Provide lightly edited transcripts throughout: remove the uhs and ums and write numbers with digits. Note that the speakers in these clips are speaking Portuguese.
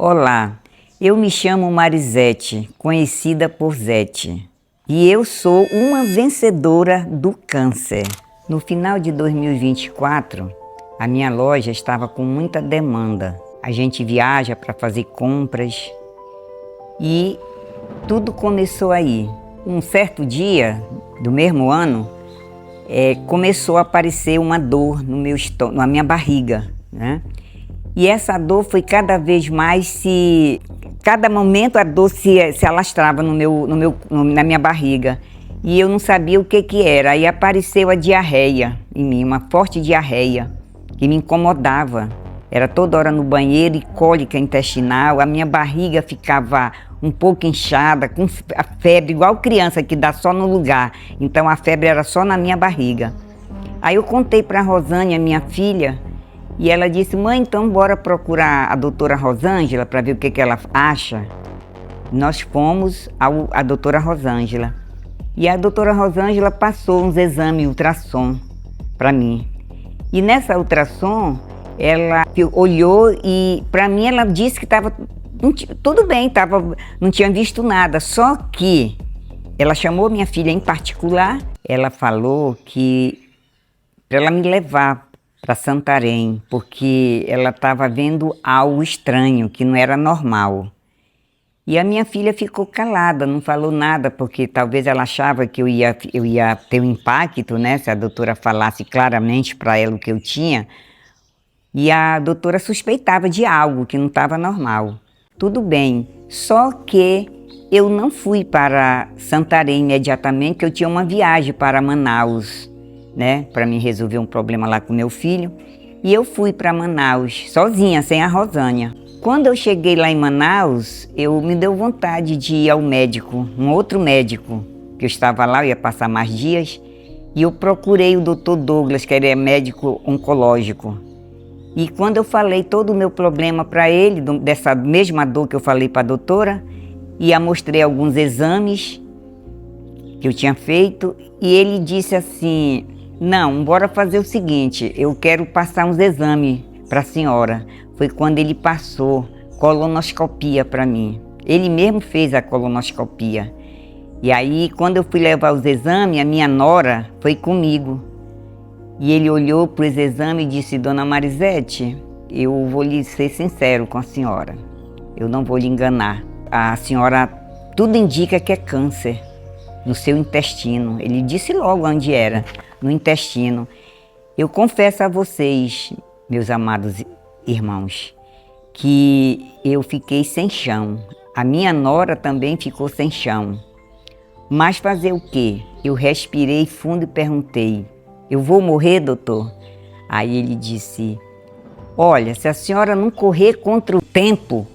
Olá, eu me chamo Marisete, conhecida por Zete, e eu sou uma vencedora do câncer. No final de 2024, a minha loja estava com muita demanda. A gente viaja para fazer compras e tudo começou aí. Um certo dia do mesmo ano, começou a aparecer uma dor no meu na minha barriga, né? E essa dor foi cada vez mais cada momento a dor se alastrava na minha barriga. E eu não sabia o que era. Aí apareceu a diarreia em mim, uma forte diarreia, que me incomodava. Era toda hora no banheiro e cólica intestinal, a minha barriga ficava um pouco inchada, com a febre, igual criança que dá só no lugar. Então a febre era só na minha barriga. Aí eu contei para a Rosângela, minha filha, e ela disse: mãe, então bora procurar a doutora Rosângela para ver o que ela acha. Nós fomos à doutora Rosângela. E a doutora Rosângela passou uns exames ultrassom para mim. E nessa ultrassom, ela olhou e para mim ela disse que estava tudo bem, não tinha visto nada. Só que ela chamou minha filha em particular, ela falou que para ela me levar para Santarém, porque ela estava vendo algo estranho, que não era normal. E a minha filha ficou calada, não falou nada, porque talvez ela achava que eu ia ter um impacto, né, se a doutora falasse claramente para ela o que eu tinha. E a doutora suspeitava de algo que não estava normal. Tudo bem, só que eu não fui para Santarém imediatamente, porque eu tinha uma viagem para Manaus, né, para me resolver um problema lá com meu filho. E eu fui para Manaus, sozinha, sem a Rosângela. Quando eu cheguei lá em Manaus, me deu vontade de ir ao médico, um outro médico, que eu estava lá, eu ia passar mais dias, e eu procurei o Dr. Douglas, que era médico oncológico. E quando eu falei todo o meu problema para ele, dessa mesma dor que eu falei para a doutora, e mostrei alguns exames que eu tinha feito, e ele disse assim: não, bora fazer o seguinte, eu quero passar uns exames para a senhora. Foi quando ele passou colonoscopia para mim. Ele mesmo fez a colonoscopia. E aí, quando eu fui levar os exames, a minha nora foi comigo. E ele olhou para os exames e disse: dona Marisete, eu vou lhe ser sincero com a senhora. Eu não vou lhe enganar. A senhora, tudo indica que é câncer no seu intestino. Ele disse logo onde era, no intestino. Eu confesso a vocês, meus amados irmãos, que eu fiquei sem chão. A minha nora também ficou sem chão. Mas fazer o quê? Eu respirei fundo e perguntei: eu vou morrer, doutor? Aí ele disse: olha, se a senhora não correr contra o tempo,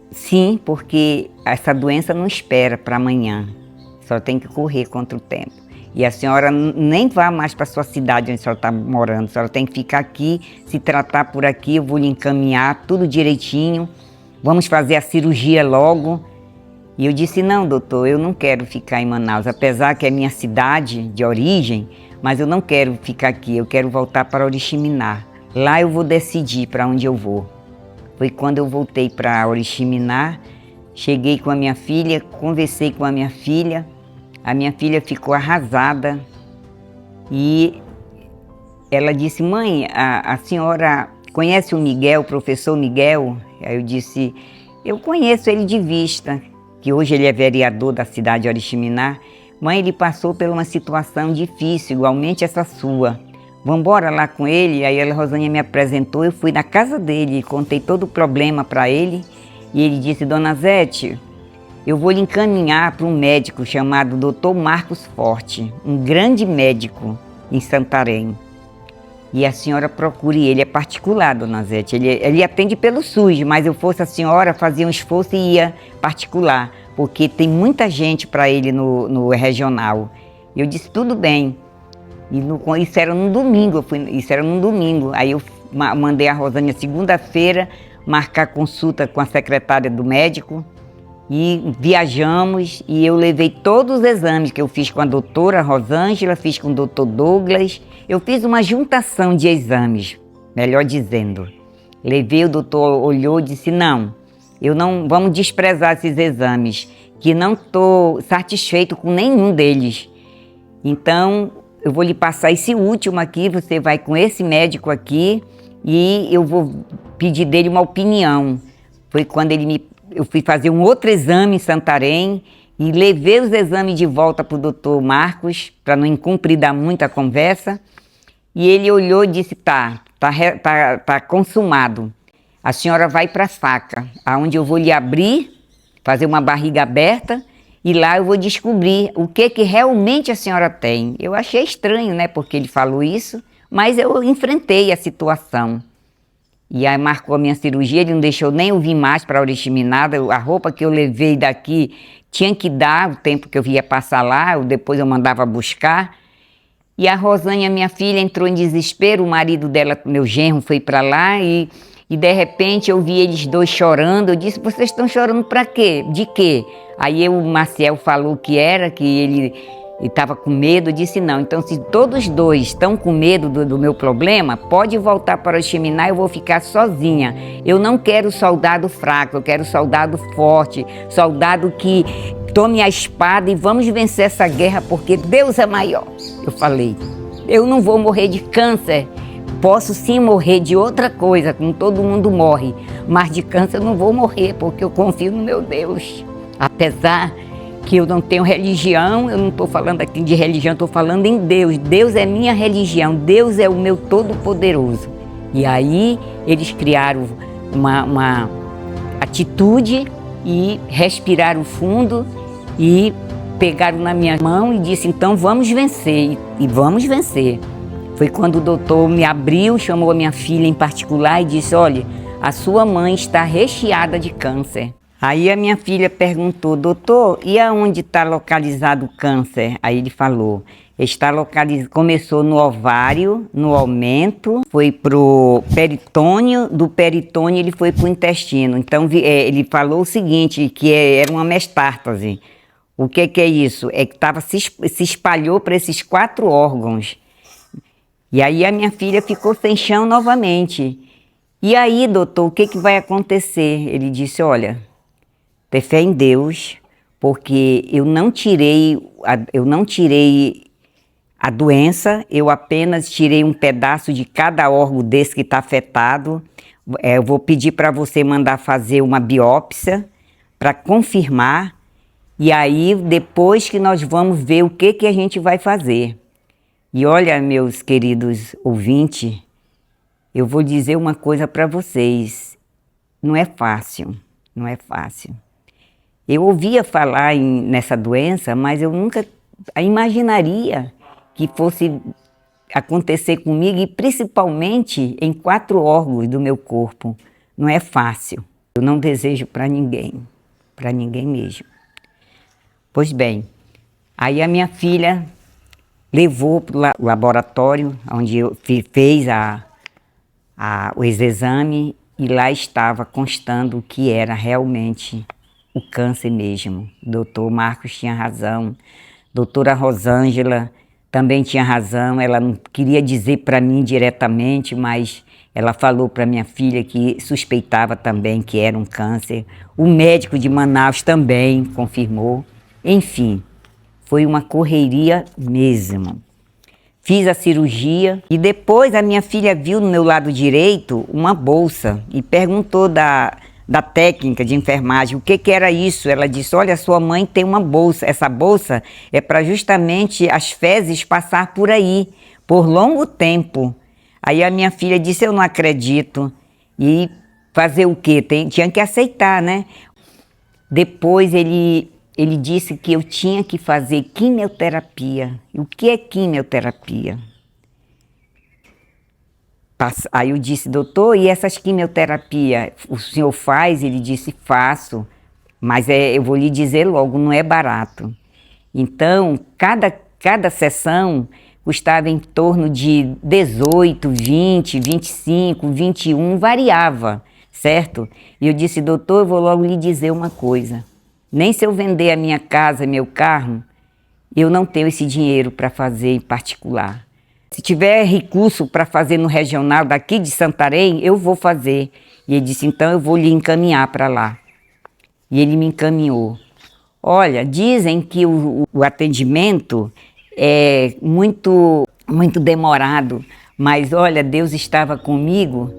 sim, porque essa doença não espera para amanhã. A senhora tem que correr contra o tempo. E a senhora nem vá mais para a sua cidade onde a senhora está morando. A senhora tem que ficar aqui, se tratar por aqui, eu vou lhe encaminhar tudo direitinho. Vamos fazer a cirurgia logo. E eu disse: não, doutor, eu não quero ficar em Manaus, apesar que é minha cidade de origem, mas eu não quero ficar aqui, eu quero voltar para Oriximiná. Lá eu vou decidir para onde eu vou. Foi quando eu voltei para Oriximiná, cheguei com a minha filha, conversei com a minha filha ficou arrasada e ela disse: mãe, a senhora conhece o Miguel, o professor Miguel? Aí eu disse: eu conheço ele de vista, que hoje ele é vereador da cidade de Oriximiná. Mãe, ele passou por uma situação difícil, igualmente essa sua. Vamos embora lá com ele? Aí a Rosângela me apresentou, eu fui na casa dele, contei todo o problema para ele. E ele disse: dona Zete, eu vou lhe encaminhar para um médico chamado Dr. Marcos Forte, um grande médico em Santarém. E a senhora procure ele, é particular, dona Zete. Ele atende pelo SUS, mas eu fosse a senhora, fazia um esforço e ia particular, porque tem muita gente para ele no regional. E eu disse: tudo bem. E isso era num domingo, Aí eu mandei a Rosângela segunda-feira marcar consulta com a secretária do médico. E viajamos e eu levei todos os exames que eu fiz com a doutora Rosângela, fiz com o doutor Douglas. Eu fiz uma juntação de exames, melhor dizendo. Levei, o doutor olhou e disse, não, vamos desprezar esses exames, que não estou satisfeito com nenhum deles. Então, eu vou lhe passar esse último aqui, você vai com esse médico aqui e eu vou pedir dele uma opinião. Foi quando eu fui fazer um outro exame em Santarém e levei os exames de volta para o doutor Marcos, para não incumpridar muito a conversa. E ele olhou e disse, tá consumado. A senhora vai para a faca, aonde eu vou lhe abrir, fazer uma barriga aberta, e lá eu vou descobrir o que realmente a senhora tem. Eu achei estranho, né, porque ele falou isso, mas eu enfrentei a situação. E aí marcou a minha cirurgia, ele não deixou nem eu vir mais para a Oriximiná. A roupa que eu levei daqui tinha que dar o tempo que eu ia passar lá, depois eu mandava buscar. E a Rosânia, minha filha, entrou em desespero, o marido dela, meu genro, foi para lá e de repente eu vi eles dois chorando. Eu disse, vocês estão chorando para quê? De quê? Aí o Maciel falou que ele estava com medo. Eu disse, não, então se todos dois estão com medo do meu problema, pode voltar para o Ximiná, eu vou ficar sozinha. Eu não quero soldado fraco, eu quero soldado forte, soldado que tome a espada e vamos vencer essa guerra porque Deus é maior. Eu falei, eu não vou morrer de câncer, posso sim morrer de outra coisa, como todo mundo morre, mas de câncer eu não vou morrer porque eu confio no meu Deus. Apesar que eu não tenho religião, eu não estou falando aqui de religião, estou falando em Deus. Deus é minha religião, Deus é o meu Todo-Poderoso. E aí eles criaram uma atitude e respiraram fundo e pegaram na minha mão e disse, então vamos vencer, e vamos vencer. Foi quando o doutor me abriu, chamou a minha filha em particular e disse, olha, a sua mãe está recheada de câncer. Aí a minha filha perguntou, doutor, e aonde está localizado o câncer? Aí ele falou, começou no ovário, no aumento, foi pro peritônio, do peritônio ele foi pro intestino. Então ele falou o seguinte, que era uma metástase. O que é isso? É que se espalhou para esses 4 órgãos. E aí a minha filha ficou sem chão novamente. E aí, doutor, o que vai acontecer? Ele disse, olha, ter fé em Deus, porque eu não tirei a doença, eu apenas tirei um pedaço de cada órgão desse que está afetado. Eu vou pedir para você mandar fazer uma biópsia para confirmar, e aí depois que nós vamos ver o que a gente vai fazer. E olha, meus queridos ouvintes, eu vou dizer uma coisa para vocês, não é fácil, não é fácil. Eu ouvia falar nessa doença, mas eu nunca imaginaria que fosse acontecer comigo, e principalmente em 4 órgãos do meu corpo. Não é fácil. Eu não desejo para ninguém mesmo. Pois bem, aí a minha filha levou para o laboratório, onde eu fez o exame, e lá estava constando que era realmente o câncer mesmo. O doutor Marcos tinha razão, doutora Rosângela também tinha razão. Ela não queria dizer para mim diretamente, mas ela falou para minha filha que suspeitava também que era um câncer. O médico de Manaus também confirmou. Enfim, foi uma correria mesmo. Fiz a cirurgia e depois a minha filha viu no meu lado direito uma bolsa e perguntou da técnica de enfermagem o que era isso. Ela disse, olha, sua mãe tem uma bolsa, essa bolsa é para justamente as fezes passar por aí, por longo tempo. Aí a minha filha disse, eu não acredito. E fazer o quê? Tinha que aceitar, né? Depois ele disse que eu tinha que fazer quimioterapia. E o que é quimioterapia? Aí eu disse, doutor, e essas quimioterapias o senhor faz? Ele disse, faço, mas eu vou lhe dizer logo, não é barato. Então, cada sessão custava em torno de 18, 20, 25, 21, variava, certo? E eu disse, doutor, eu vou logo lhe dizer uma coisa. Nem se eu vender a minha casa, meu carro, eu não tenho esse dinheiro para fazer em particular. Se tiver recurso para fazer no regional daqui de Santarém, eu vou fazer. E ele disse, então eu vou lhe encaminhar para lá. E ele me encaminhou. Olha, dizem que o atendimento é muito demorado, mas olha, Deus estava comigo,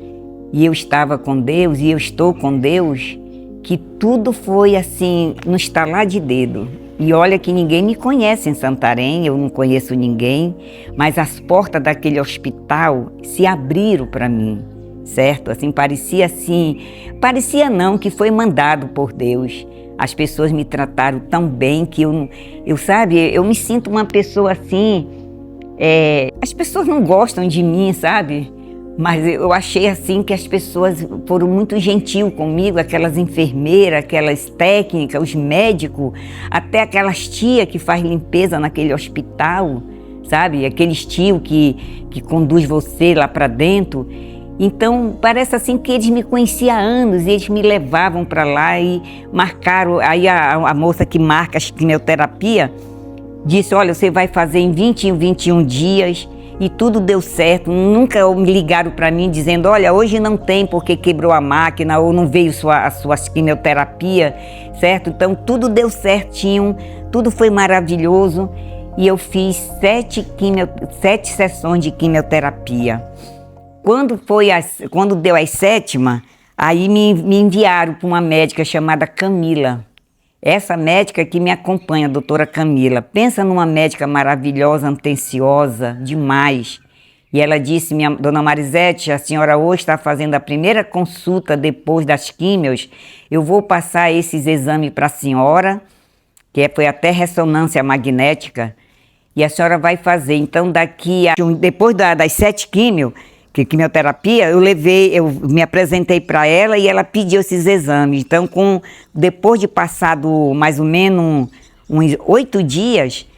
e eu estava com Deus, e eu estou com Deus, que tudo foi assim, no estalar de dedo. E olha que ninguém me conhece em Santarém, eu não conheço ninguém, mas as portas daquele hospital se abriram para mim, certo? Parecia não, que foi mandado por Deus. As pessoas me trataram tão bem que eu me sinto uma pessoa assim, as pessoas não gostam de mim, sabe? Mas eu achei assim que as pessoas foram muito gentis comigo, aquelas enfermeiras, aquelas técnicas, os médicos, até aquelas tias que faz limpeza naquele hospital, sabe? Aqueles tios que conduz você lá para dentro. Então, parece assim que eles me conheciam há anos, e eles me levavam para lá e marcaram. Aí a moça que marca a quimioterapia disse, olha, você vai fazer em 20 em 21 dias, e tudo deu certo. Nunca me ligaram para mim dizendo, olha, hoje não tem porque quebrou a máquina ou não veio a sua quimioterapia, certo? Então, tudo deu certinho, tudo foi maravilhoso, e eu fiz 7 sessões de quimioterapia. Quando deu as 7ª, aí me enviaram para uma médica chamada Camila. Essa médica que me acompanha, a doutora Camila, pensa numa médica maravilhosa, atenciosa, demais. E ela disse, dona Marisete, a senhora hoje está fazendo a primeira consulta depois das químios, eu vou passar esses exames para a senhora, que foi até ressonância magnética, e a senhora vai fazer. Então, depois das 7 quimioterapia, eu me apresentei para ela e ela pediu esses exames. Então, depois de passado mais ou menos uns 8 dias,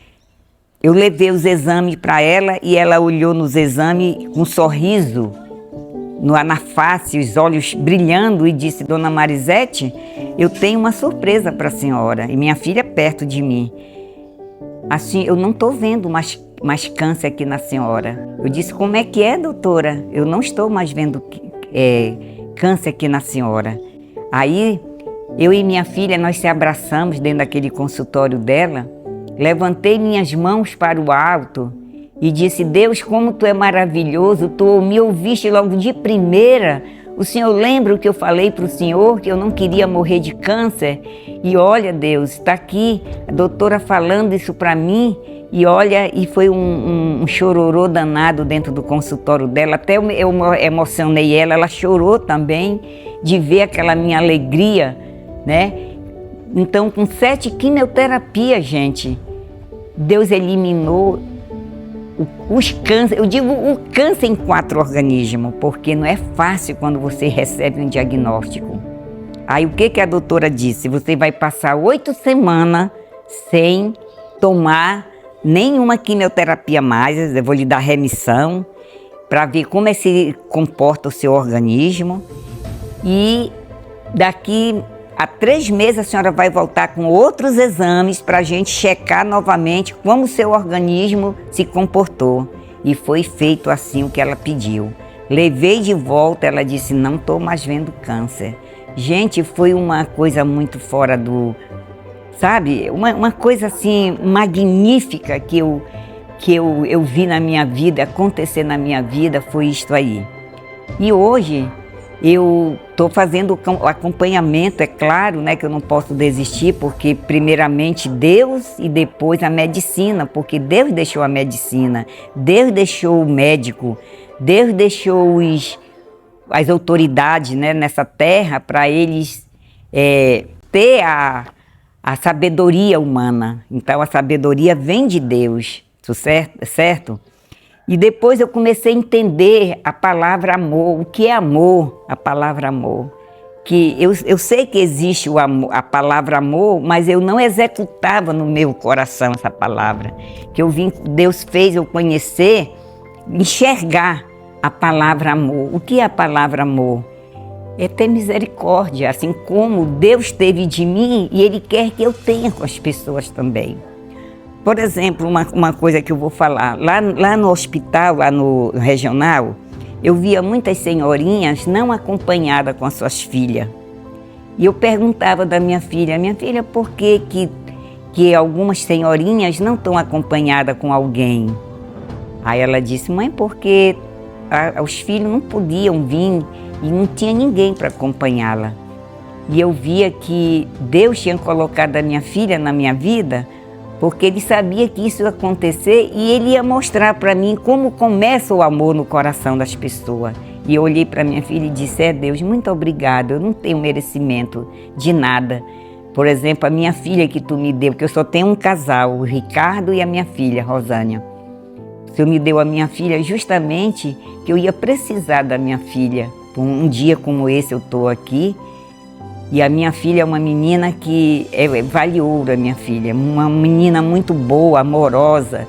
eu levei os exames para ela e ela olhou nos exames com um sorriso na face, os olhos brilhando, e disse, dona Marisete, eu tenho uma surpresa para a senhora, e minha filha perto de mim. Assim, eu não estou vendo mais câncer aqui na senhora. Eu disse, como é que é, doutora? Eu não estou mais vendo câncer aqui na senhora. Aí, eu e minha filha, nós se abraçamos dentro daquele consultório dela, levantei minhas mãos para o alto e disse, Deus, como tu é maravilhoso, tu me ouviste logo de primeira. O senhor lembra o que eu falei para o senhor, que eu não queria morrer de câncer? E olha, Deus, está aqui a doutora falando isso para mim. E olha, e foi um chororô danado dentro do consultório dela. Até eu emocionei ela chorou também de ver aquela minha alegria, né? Então, com 7 quimioterapias, gente, Deus eliminou os cânceres. Eu digo o câncer em 4 organismos, porque não é fácil quando você recebe um diagnóstico. Aí o que a doutora disse? Você vai passar 8 semanas sem tomar nenhuma quimioterapia mais, eu vou lhe dar remissão para ver como se comporta o seu organismo, e daqui a 3 meses a senhora vai voltar com outros exames para a gente checar novamente como o seu organismo se comportou. E foi feito assim o que ela pediu. Levei de volta, ela disse, não estou mais vendo câncer. Gente, foi uma coisa muito fora do... Sabe, uma coisa assim magnífica que eu vi na minha vida, acontecer na minha vida, foi isto aí. E hoje eu estou fazendo o acompanhamento, é claro, né, que eu não posso desistir, porque primeiramente Deus e depois a medicina, porque Deus deixou a medicina, Deus deixou o médico, Deus deixou as autoridades, né, nessa terra para eles ter a sabedoria humana. Então, a sabedoria vem de Deus, certo? E depois eu comecei a entender a palavra amor. O que é amor? A palavra amor. Que eu sei que existe o amor, a palavra amor, mas eu não executava no meu coração essa palavra. Que Deus fez eu conhecer, enxergar a palavra amor. O que é a palavra amor? É ter misericórdia, assim como Deus teve de mim, e Ele quer que eu tenha com as pessoas também. Por exemplo, uma coisa que eu vou falar, lá no hospital, lá no regional, eu via muitas senhorinhas não acompanhadas com as suas filhas. E eu perguntava da minha filha, por que algumas senhorinhas não estão acompanhadas com alguém? Aí ela disse, mãe, porque os filhos não podiam vir e não tinha ninguém para acompanhá-la. E eu via que Deus tinha colocado a minha filha na minha vida, porque Ele sabia que isso ia acontecer e Ele ia mostrar para mim como começa o amor no coração das pessoas. E eu olhei para minha filha e disse, Deus, muito obrigado, eu não tenho merecimento de nada. Por exemplo, a minha filha que Tu me deu, porque eu só tenho um casal, o Ricardo e a minha filha, Rosânia. O Senhor me deu a minha filha justamente que eu ia precisar da minha filha. Um dia como esse eu estou aqui. E a minha filha é uma menina que vale ouro, a minha filha. Uma menina muito boa, amorosa.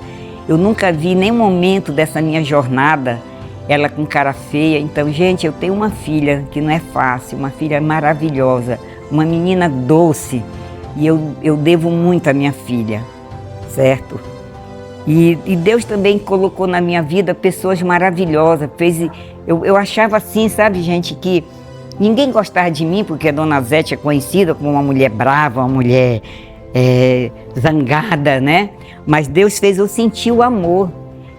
Eu nunca vi nenhum momento dessa minha jornada ela com cara feia. Então, gente, eu tenho uma filha que não é fácil, uma filha maravilhosa, uma menina doce. E eu devo muito à minha filha, certo? E Deus também colocou na minha vida pessoas maravilhosas. Eu achava assim, sabe, gente, que ninguém gostava de mim, porque a Dona Zete é conhecida como uma mulher brava, uma mulher zangada, né? Mas Deus fez eu sentir o amor.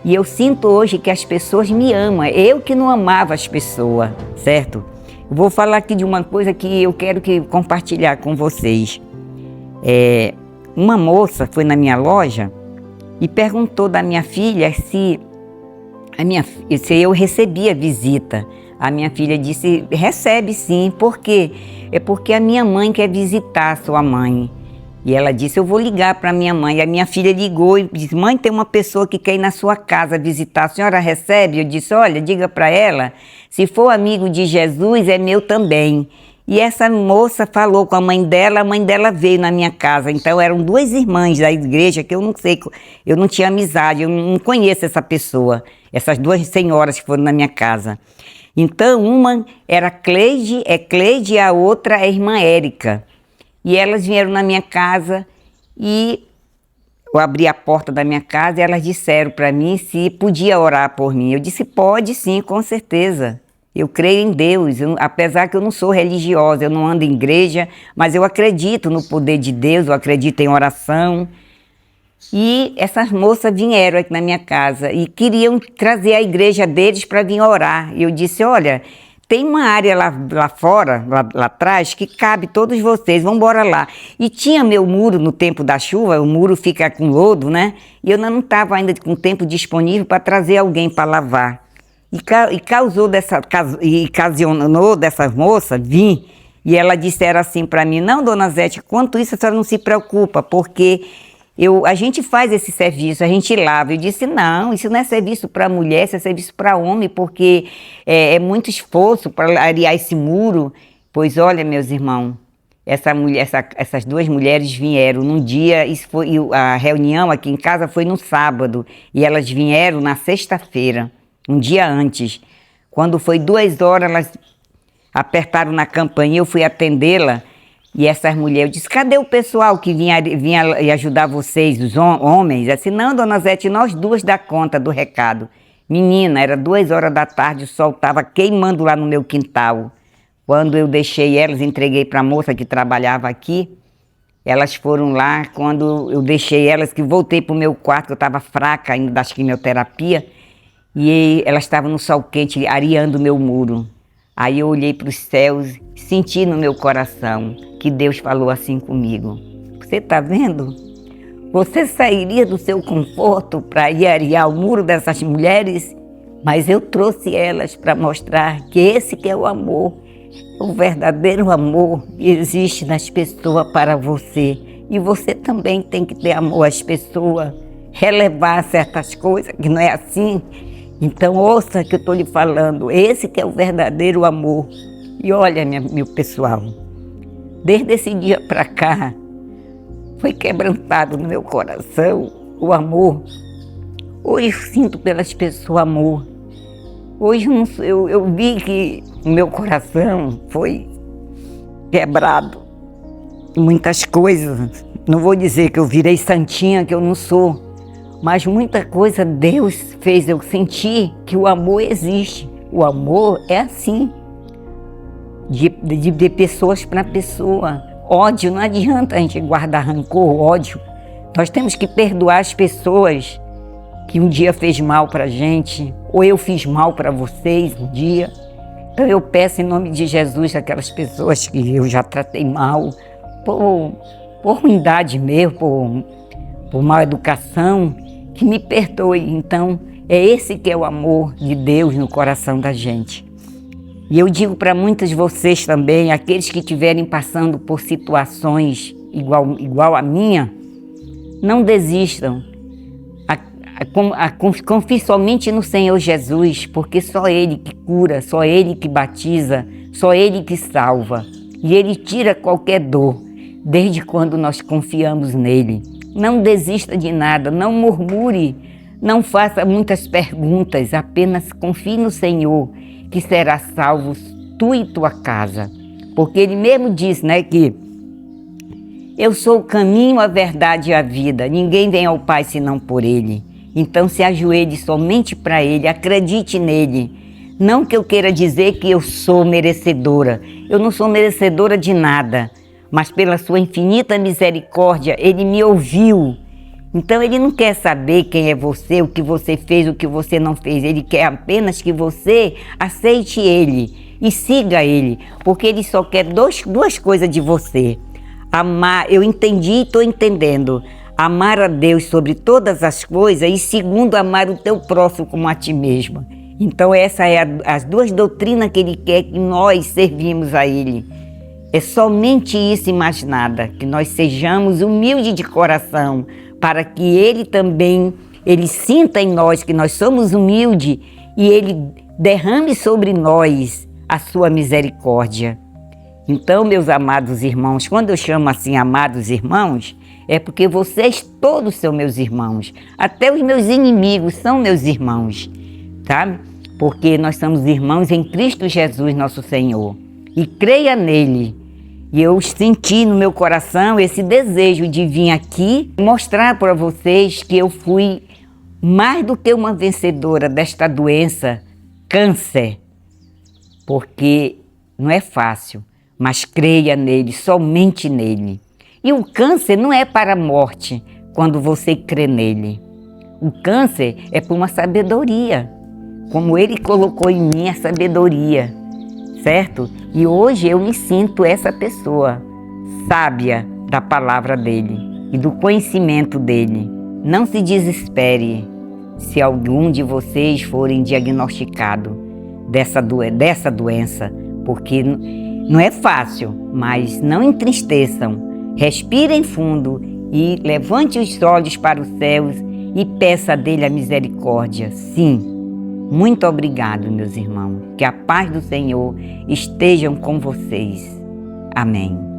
E eu sinto hoje que as pessoas me amam. Eu que não amava as pessoas, certo? Eu vou falar aqui de uma coisa que eu quero compartilhar com vocês. Uma moça foi na minha loja e perguntou da minha filha se eu recebia visita. A minha filha disse, recebe sim. Por quê? É porque a minha mãe quer visitar a sua mãe. E ela disse, eu vou ligar para a minha mãe. E a minha filha ligou e disse, mãe, tem uma pessoa que quer ir na sua casa visitar. A senhora recebe? Eu disse, olha, diga para ela, se for amigo de Jesus, é meu também. E essa moça falou com a mãe dela veio na minha casa. Então eram duas irmãs da igreja que eu não sei, eu não tinha amizade, eu não conheço essa pessoa. Essas duas senhoras que foram na minha casa. Então, uma era Cleide e a outra é a irmã Érica. E elas vieram na minha casa e eu abri a porta da minha casa e elas disseram para mim se podia orar por mim. Eu disse, pode sim, com certeza. Eu creio em Deus, apesar que eu não sou religiosa, eu não ando em igreja, mas eu acredito no poder de Deus, eu acredito em oração. E essas moças vieram aqui na minha casa e queriam trazer a igreja deles para vir orar. E eu disse, olha, tem uma área lá fora, lá atrás, que cabe todos vocês, vamos embora lá. E tinha meu muro no tempo da chuva, o muro fica com lodo, né? E eu não estava ainda com tempo disponível para trazer alguém para lavar. E ocasionou dessas moças vir. E ela disseram assim para mim, não, Dona Zete, quanto isso a senhora não se preocupa, porque a gente faz esse serviço, a gente lava. Eu disse, não, isso não é serviço para mulher, isso é serviço para homem, porque é muito esforço para arear esse muro. Pois olha, meus irmãos, essas duas mulheres vieram num dia, a reunião aqui em casa foi no sábado, e elas vieram na sexta-feira, um dia antes. Quando foi 2 horas, elas apertaram na campainha, eu fui atendê-la. E essas mulheres, eu disse, cadê o pessoal que vinha ajudar vocês, os homens? Assim, não, Dona Zete, nós duas dá conta do recado. Menina, era 2 horas da tarde, o sol estava queimando lá no meu quintal. Quando eu deixei elas, entreguei para a moça que trabalhava aqui, elas foram lá. Quando eu deixei elas, que voltei para o meu quarto, que eu estava fraca ainda das quimioterapia, e elas estavam no sol quente, areando o meu muro. Aí eu olhei para os céus, senti no meu coração que Deus falou assim comigo. Você está vendo? Você sairia do seu conforto para ir arear o muro dessas mulheres? Mas eu trouxe elas para mostrar que esse que é o amor, o verdadeiro amor que existe nas pessoas para você. E você também tem que ter amor às pessoas, relevar certas coisas, que não é assim. Então ouça que eu estou lhe falando, esse que é o verdadeiro amor. E olha, meu pessoal, desde esse dia para cá, foi quebrantado no meu coração o amor. Hoje eu sinto pelas pessoas amor. Hoje eu vi que o meu coração foi quebrado. Muitas coisas não vou dizer que eu virei santinha, que eu não sou, mas muita coisa Deus fez eu sentir que o amor existe. O amor é assim, de pessoas para pessoa. Ódio, não adianta a gente guardar rancor, ódio. Nós temos que perdoar as pessoas que um dia fez mal para a gente, ou eu fiz mal para vocês um dia. Então eu peço em nome de Jesus aquelas pessoas que eu já tratei mal, por ruindade mesmo, por má educação, que me perdoe. Então é esse que é o amor de Deus no coração da gente. E eu digo para muitos de vocês também, aqueles que estiverem passando por situações igual a minha, não desistam. Confie somente no Senhor Jesus, porque só Ele que cura, só Ele que batiza, só Ele que salva. E Ele tira qualquer dor, desde quando nós confiamos nele. Não desista de nada, não murmure, não faça muitas perguntas, apenas confie no Senhor, que será salvo tu e tua casa. Porque Ele mesmo diz, que eu sou o caminho, a verdade e a vida. Ninguém vem ao Pai senão por Ele. Então se ajoelhe somente para Ele, acredite nele. Não que eu queira dizer que eu sou merecedora. Eu não sou merecedora de nada. Mas pela sua infinita misericórdia, Ele me ouviu. Então Ele não quer saber quem é você, o que você fez, o que você não fez. Ele quer apenas que você aceite Ele e siga Ele. Porque Ele só quer duas coisas de você. Amar, eu entendi e estou entendendo. Amar a Deus sobre todas as coisas e segundo, amar o teu próximo como a ti mesma. Então essa é as duas doutrinas que Ele quer que nós servimos a Ele. É somente isso e mais nada, que nós sejamos humildes de coração, para que Ele também, Ele sinta em nós que nós somos humildes e Ele derrame sobre nós a sua misericórdia. Então, meus amados irmãos, quando eu chamo assim amados irmãos, é porque vocês todos são meus irmãos. Até os meus inimigos são meus irmãos, sabe? Porque nós somos irmãos em Cristo Jesus, nosso Senhor. E creia nele. E eu senti no meu coração esse desejo de vir aqui mostrar para vocês que eu fui mais do que uma vencedora desta doença, câncer. Porque não é fácil, mas creia nele, somente nele. E o câncer não é para a morte quando você crê nele. O câncer é por uma sabedoria, como ele colocou em mim a sabedoria, certo? E hoje eu me sinto essa pessoa sábia da palavra dele e do conhecimento dele. Não se desespere se algum de vocês forem diagnosticados dessa doença, porque não é fácil, mas não entristeçam. Respirem fundo e levante os olhos para os céus e peça dele a misericórdia. Sim, muito obrigado, meus irmãos. Que a paz do Senhor esteja com vocês. Amém.